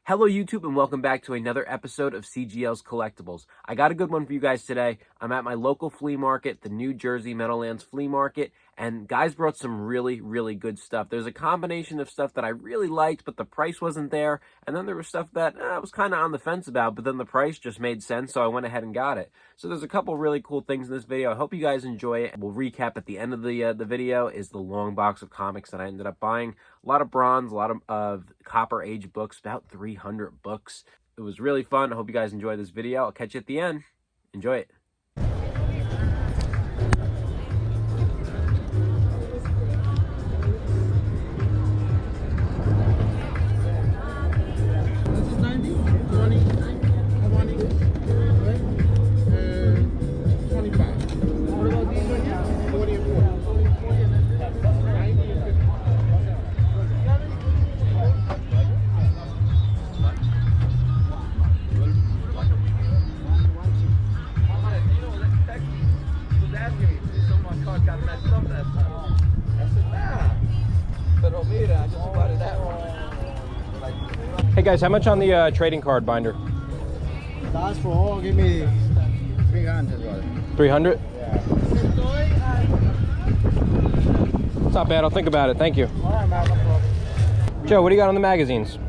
Hello YouTube and welcome back to another episode of CGL's Collectibles. I got a good one for you guys today. I'm at my local flea market, the New Jersey Meadowlands Flea Market, and guys brought some really good stuff. There's a combination of stuff that I really liked, but the price wasn't there, and then there was stuff that I was kind of on the fence about, but then the price just made sense, so I went ahead and got it. So there's a couple really cool things in this video. I hope you guys enjoy it. We'll recap at the end of the video is the long box of comics that I ended up buying. A lot of bronze, a lot of copper age books, about 300 books. It was really fun. I hope you guys enjoy this video. I'll catch you at the end. Enjoy it. Hey guys, how much on the trading card binder? That's for all. Give me 300. 300? Yeah. It's not bad. I'll think about it. Thank you. Joe, what do you got on the magazines?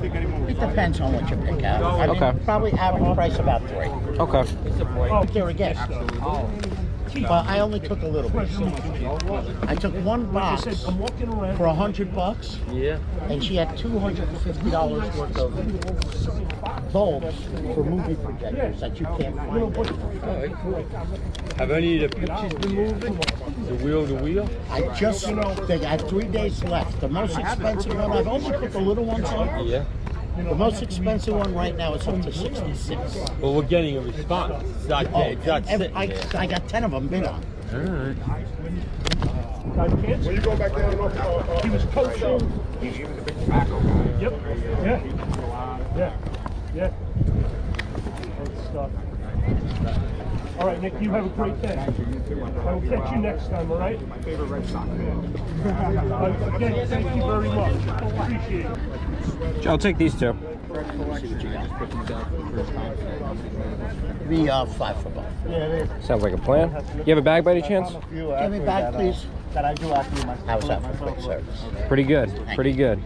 It depends on what you pick out. I mean, Okay. probably average price about 3. Okay. They're a guest. But I only took a little bit. I took one box for $100. Yeah. And she had $250 worth of bulbs for movie projectors that you can't find. Have any of the pictures been moving? The wheel to wheel? I just, they had 3 days left. The most expensive one, I've only put the little ones on. Yeah. The most expensive one right now is up to 66. Well, we're getting a response. It's not, it's not sitting there. I got 10 of them bid on. All right. When you go back down, he was coaching. He was a big tobacco guy. Yep. Yeah. Good stuff. All right, Nick, you have a great day. I will catch you next time, all right? My favorite Red Sox fan. Again, thank you very much. Appreciate it. Joe, I'll take these two. Be 5 for both. Sounds like a plan. You have a bag by any chance? Give me back, please. How's that for quick service? Pretty good. Pretty good.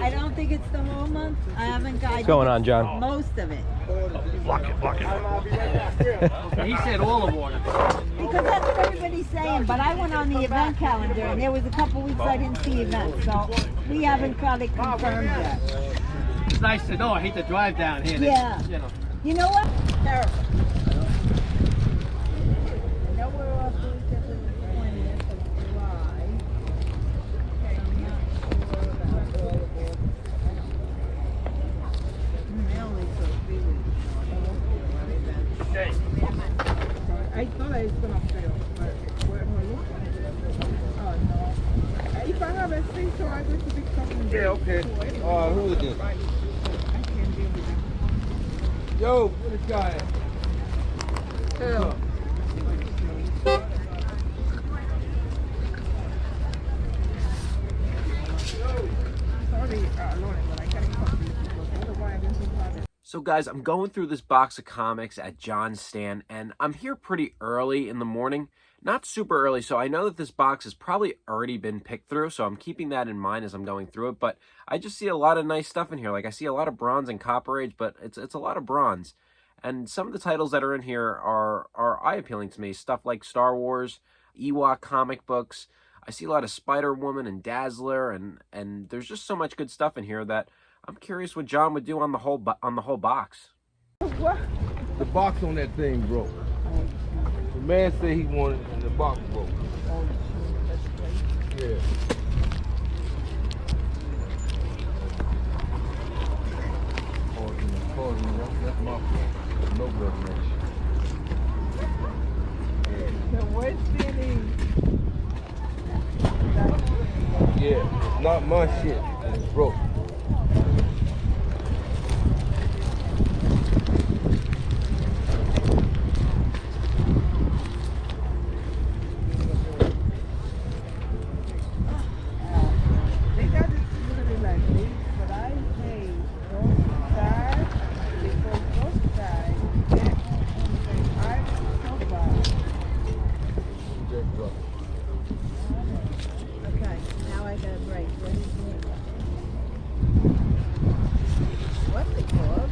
I don't think it's the whole month. I haven't got. What's going on, John? Most of it. Block it. He said all of water. Because that's what everybody's saying. But I went on the event calendar, and there was a couple weeks I didn't see events, so we haven't got it confirmed yet. It's nice to know. I hate to drive down here. Yeah. You know. You know what? Terrible. I know we're off the week of the 20th of July. I'm not sure about all of it. They only took 3 weeks. I thought I was gonna fail, but where am I looking? Oh no. If I have a space, so I go to big company. Yeah, okay. Who is this? I can't deal with it. Yo, where this guy at? Oh. Sorry, Lauren, but I gotta cut these because otherwise I've been so bothered. So guys, I'm going through this box of comics at John's stand, and I'm here pretty early in the morning. Not super early, so I know that this box has probably already been picked through, so I'm keeping that in mind as I'm going through it. But I just see a lot of nice stuff in here. Like, I see a lot of bronze and copper age, but it's a lot of bronze. And some of the titles that are in here are eye-appealing to me. Stuff like Star Wars, Ewok comic books. I see a lot of Spider-Woman and Dazzler, and there's just so much good stuff in here that I'm curious what John would do on the whole box. The box on that thing broke. The man said he wanted it and the box broke. Yeah. That's my fault. No blood match. The worst feeling that not my shit. And it's broke. They got it literally like this, but I paid those guys because those guys get I so bad. Just drop. Okay, now I got a break. What is it? What's it called?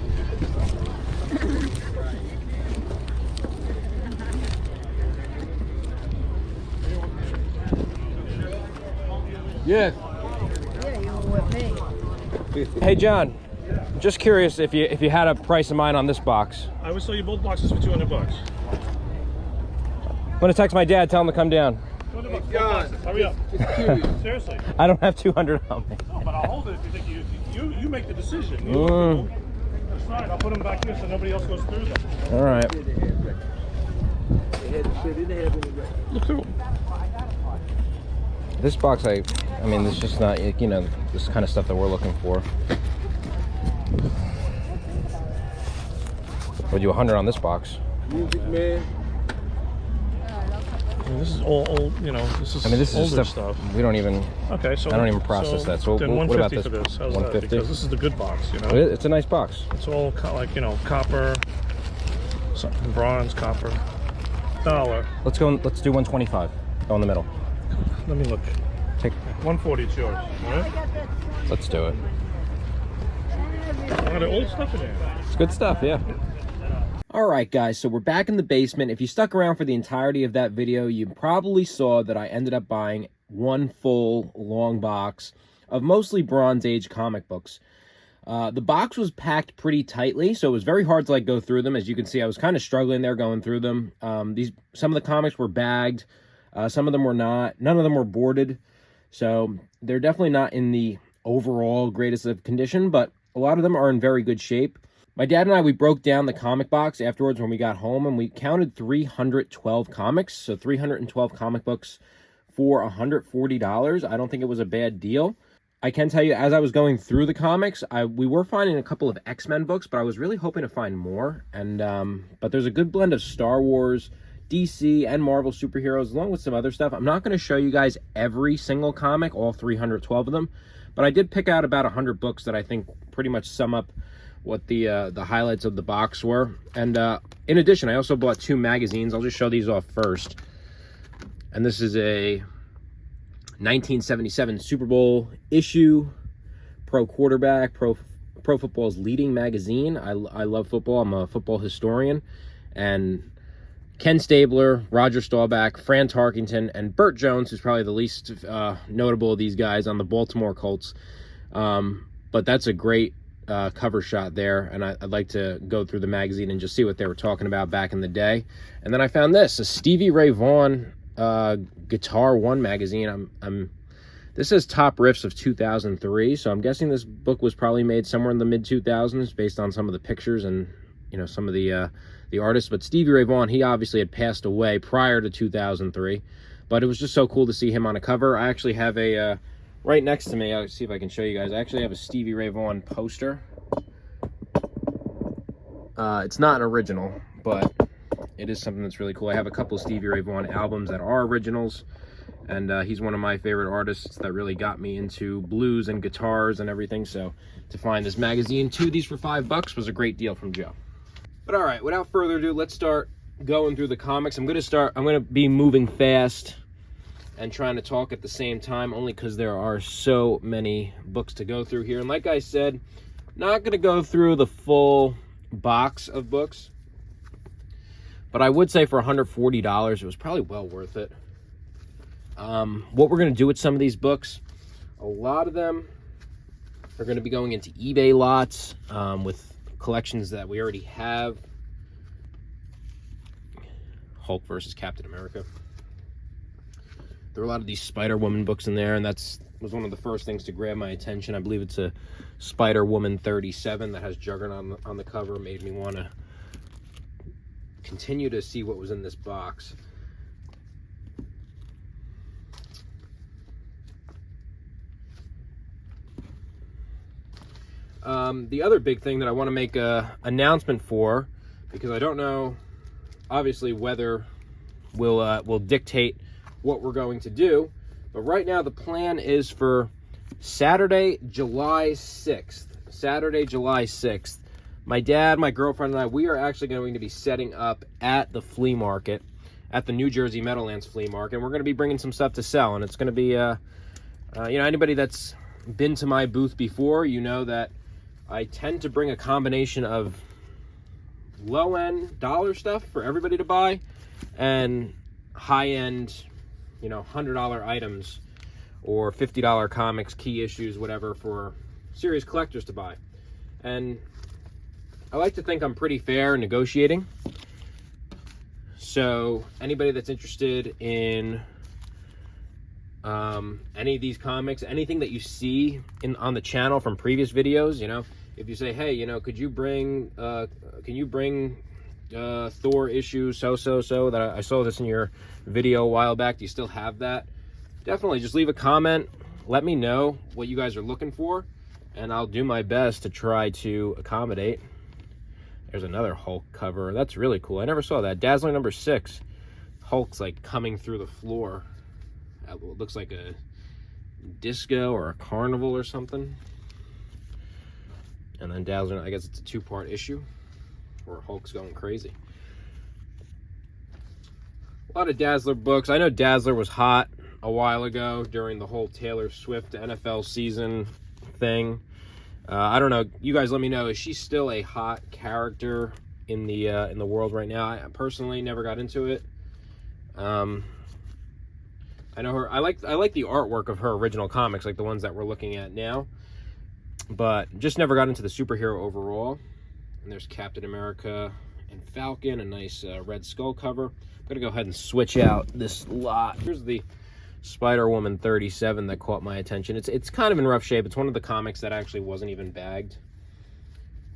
Yes. Yeah, you were with me. Hey John, just curious if you had a price in mind on this box. I would sell you both boxes for $200. I'm gonna text my dad, tell him to come down. $200 both God. boxes. Hurry up. It's curious. Seriously. I don't have 200 on me. No, but I'll hold it if you think you make the decision. That's right. I'll put them back here so nobody else goes through them. All right. They had the shit they didn't have any rest. Look through. This box, I mean, this is just not, you know, this kind of stuff that we're looking for. Would you 100 on this box? Music man. I mean, this is all old, you know, this is I mean, this is older stuff we don't even. Okay, so I don't even process that. So then what about 150 this? for this. How's 150? that? Because this is the good box, you know. It's a nice box. It's all like, you know, copper, something bronze, copper, dollar. Let's go. Let's do 125. Go in the middle. Let me look. Take. 140 is yours. All right? Let's do it. I got old stuff in there. It's good stuff. Yeah. All right, guys, so we're back in the basement. If you stuck around for the entirety of that video, you probably saw that I ended up buying one full long box of mostly Bronze Age comic books. The box was packed pretty tightly, so it was very hard to like go through them. As you can see, I was kind of struggling there going through them. Some of the comics were bagged, some of them were not. None of them were boarded, so they're definitely not in the overall greatest of condition, but a lot of them are in very good shape. My dad and I, we broke down the comic box afterwards when we got home, and we counted 312 comics, so 312 comic books for $140. I don't think it was a bad deal. I can tell you, as I was going through the comics, we were finding a couple of X-Men books, but I was really hoping to find more. And but there's a good blend of Star Wars, DC, and Marvel superheroes, along with some other stuff. I'm not going to show you guys every single comic, all 312 of them, but I did pick out about 100 books that I think pretty much sum up what the highlights of the box were. And in addition, I also bought 2 magazines. I'll just show these off first. And this is a 1977 Super Bowl issue, Pro Quarterback, Pro Football's leading magazine. I love football. I'm a football historian. And Ken Stabler, Roger Staubach, Fran Tarkington, and Burt Jones, who's probably the least notable of these guys on the Baltimore Colts. But that's a great cover shot there, and I'd like to go through the magazine and just see what they were talking about back in the day. And then I found this, a Stevie Ray Vaughan Guitar One magazine. This says top riffs of 2003, so I'm guessing this book was probably made somewhere in the mid 2000s based on some of the pictures and, you know, some of the artists. But Stevie Ray Vaughan, he obviously had passed away prior to 2003, but it was just so cool to see him on a cover. I actually have a right next to me, I'll see if I can show you guys. I actually have a Stevie Ray Vaughan poster. It's not an original, but it is something that's really cool. I have a couple of Stevie Ray Vaughan albums that are originals, and he's one of my favorite artists that really got me into blues and guitars and everything. So to find this magazine, 2 of these for $5 was a great deal from Joe. But all right, without further ado, let's start going through the comics. I'm going to be moving fast and trying to talk at the same time, only because there are so many books to go through here. And like I said, not going to go through the full box of books, but I would say for $140, it was probably well worth it. What we're going to do with some of these books, a lot of them are going to be going into eBay lots with collections that we already have. Hulk versus Captain America. There are a lot of these Spider-Woman books in there, and was one of the first things to grab my attention. I believe it's a Spider-Woman 37 that has Juggernaut on the cover. Made me want to continue to see what was in this box. The other big thing that I want to make a announcement for, because I don't know, obviously weather will dictate what we're going to do, but right now the plan is for Saturday, July 6th. Saturday, July 6th. My dad, my girlfriend, and I, we are actually going to be setting up at the flea market, at the New Jersey Meadowlands Flea Market, and we're going to be bringing some stuff to sell, and it's going to be, anybody that's been to my booth before, you know that I tend to bring a combination of low-end dollar stuff for everybody to buy, and high-end, $100 items, or $50 comics, key issues, whatever, for serious collectors to buy. And I like to think I'm pretty fair in negotiating. So anybody that's interested in any of these comics, anything that you see on the channel from previous videos, if you say, hey, could you bring Thor issue so that I saw this in your video a while back, do you still have that? Definitely just leave a comment, let me know what you guys are looking for, and I'll do my best to try to accommodate. There's another Hulk cover. That's really cool. I never saw that. Dazzler number 6. Hulk's like coming through the floor. It looks like a disco or a carnival or something. And then Dazzler, I guess it's a 2-part issue where Hulk's going crazy. A lot of Dazzler books. I know Dazzler was hot a while ago during the whole Taylor Swift NFL season thing. I don't know. You guys let me know. Is she still a hot character in the world right now? I personally never got into it. I know her. I like the artwork of her original comics, like the ones that we're looking at now. But just never got into the superhero overall. And there's Captain America and Falcon, a nice Red Skull cover. I'm gonna go ahead and switch out this lot. Here's the Spider-Woman 37 that caught my attention. It's kind of in rough shape. It's one of the comics that actually wasn't even bagged.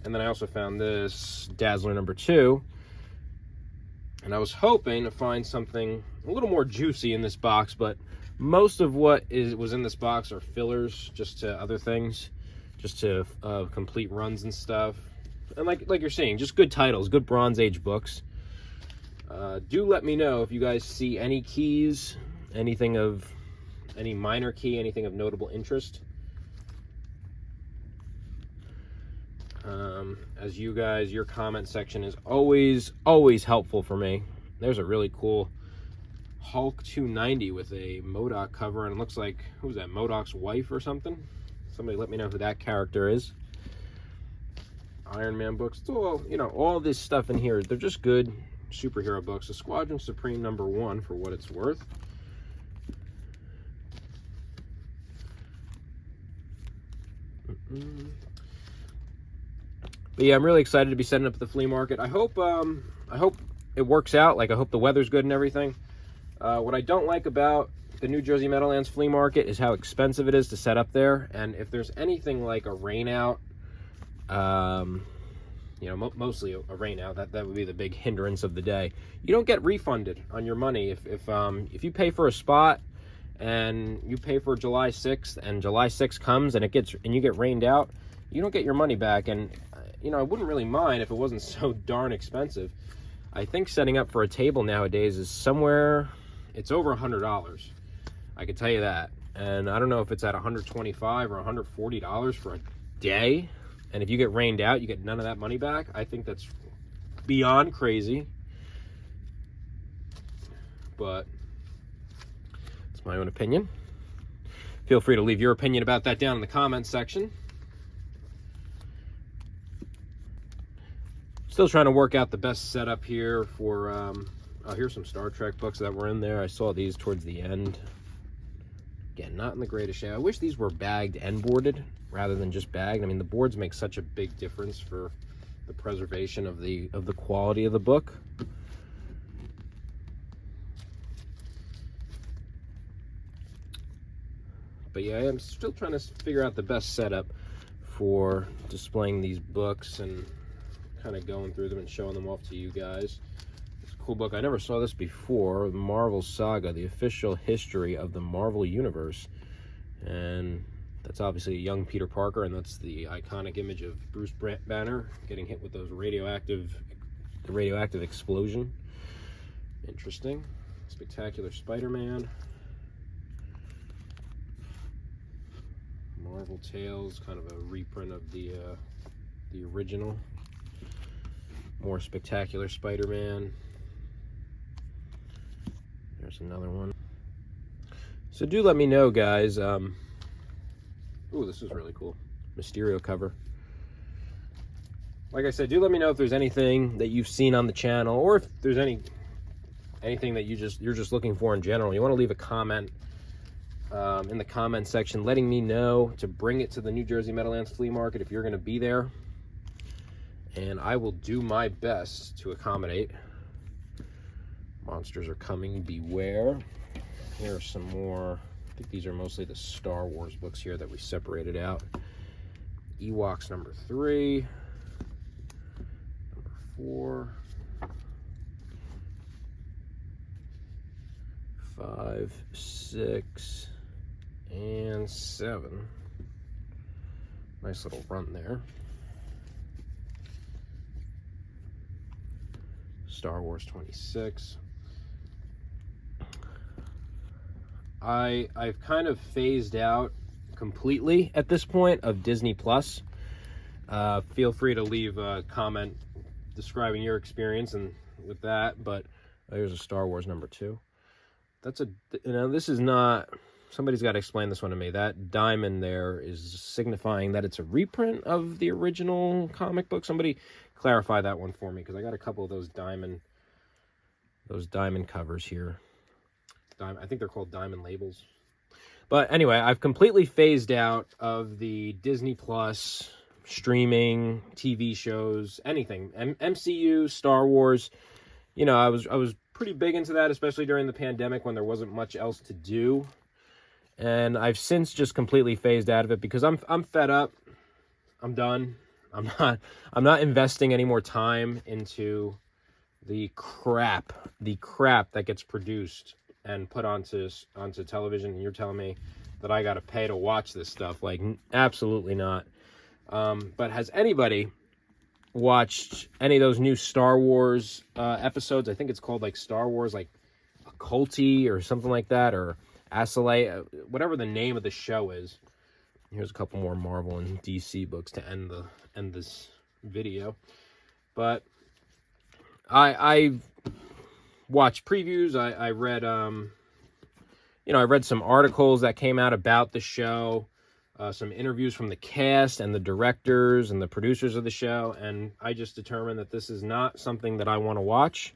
And then I also found this Dazzler number 2. And I was hoping to find something a little more juicy in this box, but most of what was in this box are fillers, just to other things, just to complete runs and stuff. And like you're saying, just good titles, good Bronze Age books. Do let me know if you guys see any keys, any minor key, anything of notable interest. As you guys, your comment section is always helpful for me. There's a really cool Hulk 290 with a MODOK cover, and it looks like, who's that, MODOK's wife or something? Somebody let me know who that character is. Iron Man books. It's all, all this stuff in here, they're just good superhero books. The Squadron Supreme number 1, for what it's worth. But yeah, I'm really excited to be setting up at the flea market. I hope it works out. Like, I hope the weather's good and everything. What I don't like about the New Jersey Meadowlands Flea Market is how expensive it is to set up there. And if there's anything like a rain out, mostly a rain out, that would be the big hindrance of the day. You don't get refunded on your money if you pay for a spot and you pay for July 6th and July 6th comes and you get rained out, you don't get your money back. And I wouldn't really mind if it wasn't so darn expensive. I think setting up for a table nowadays is somewhere, it's over $100. I can tell you that. And I don't know if it's at $125 or $140 for a day. And if you get rained out, you get none of that money back. I think that's beyond crazy. But it's my own opinion. Feel free to leave your opinion about that down in the comments section. Still trying to work out the best setup here for, here's some Star Trek books that were in there. I saw these towards the end. Again, not in the greatest shape. I wish these were bagged and boarded rather than just bagged. I mean, the boards make such a big difference for the preservation of the quality of the book. But yeah, I'm still trying to figure out the best setup for displaying these books and kind of going through them and showing them off to you guys. It's a cool book. I never saw this before. Marvel Saga, the official history of the Marvel Universe. And That's obviously a young Peter Parker, and that's the iconic image of Bruce Banner getting hit with those the radioactive explosion. Interesting. Spectacular Spider-Man. Marvel Tales, kind of a reprint of the original. More Spectacular Spider-Man. There's another one. So do let me know, guys. Ooh, this is really cool. Mysterio cover. Like I said, do let me know if there's anything that you've seen on the channel, or if there's anything that you're just looking for in general. You want to leave a comment in the comment section letting me know to bring it to the New Jersey Meadowlands Flea Market if you're going to be there, and I will do my best to accommodate. Monsters are coming, beware. Here are some more. I think these are mostly the Star Wars books here that we separated out. Ewoks number 3, number 4, 5, 6, and 7. Nice little run there. Star Wars 26. I've kind of phased out completely at this point of Disney Plus. Feel free to leave a comment describing your experience and with that. But there's a Star Wars number 2. That's a, this is not, somebody's got to explain this one to me. That diamond there is signifying that it's a reprint of the original comic book. Somebody clarify that one for me, because I got a couple of those diamond covers here. I think they're called diamond labels. But anyway, I've completely phased out of the Disney Plus streaming, TV shows, anything. MCU, Star Wars. You know, I was pretty big into that, especially during the pandemic when there wasn't much else to do. And I've since just completely phased out of it because I'm fed up. I'm done. I'm not investing any more time into the crap that gets produced and put onto television. And you're telling me that I got to pay to watch this stuff? Like, absolutely not. But has anybody watched any of those new Star Wars episodes? I think it's called like Star Wars like Occulty or something like that, or Asalay, whatever the name of the show is. Here's a couple more Marvel and DC books to end this video. But I watched previews. I read I read some articles that came out about the show, some interviews from the cast and the directors and the producers of the show, and I just determined that this is not something that I want to watch,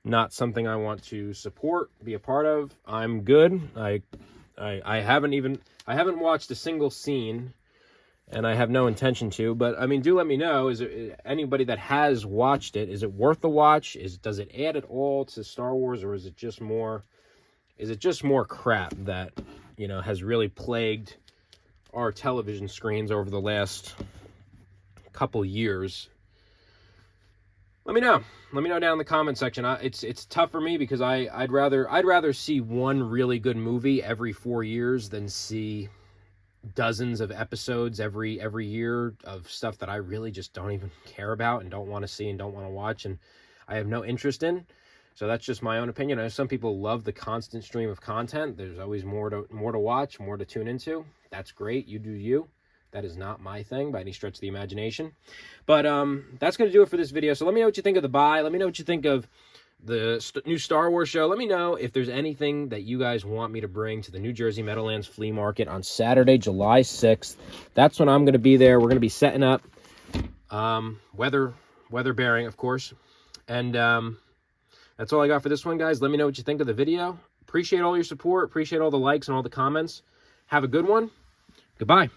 not something I want to support, be a part of. I'm good. I haven't watched a single scene, and I have no intention to. But I mean, do let me know. Is it anybody that has watched it? Is it worth the watch? Does it add at all to Star Wars, or is it just more? Is it just more crap that has really plagued our television screens over the last couple years? Let me know. Let me know down in the comment section. It's tough for me because I'd rather see one really good movie every 4 years than see dozens of episodes every year of stuff that I really just don't even care about and don't want to see and don't want to watch and I have no interest in. So that's just my own opinion. I know some people love the constant stream of content. There's always more to watch, more to tune into. That's great. You do you. That is not my thing by any stretch of the imagination. But that's going to do it for this video. So let me know what you think of the buy. Let me know what you think of the new Star Wars show. Let me know if there's anything that you guys want me to bring to the New Jersey Meadowlands Flea Market on Saturday, July 6th. That's when I'm going to be there. We're going to be setting up, weather bearing, of course. And that's all I got for this one, guys. Let me know what you think of the video. Appreciate all your support. Appreciate all the likes and all the comments. Have a good one. Goodbye.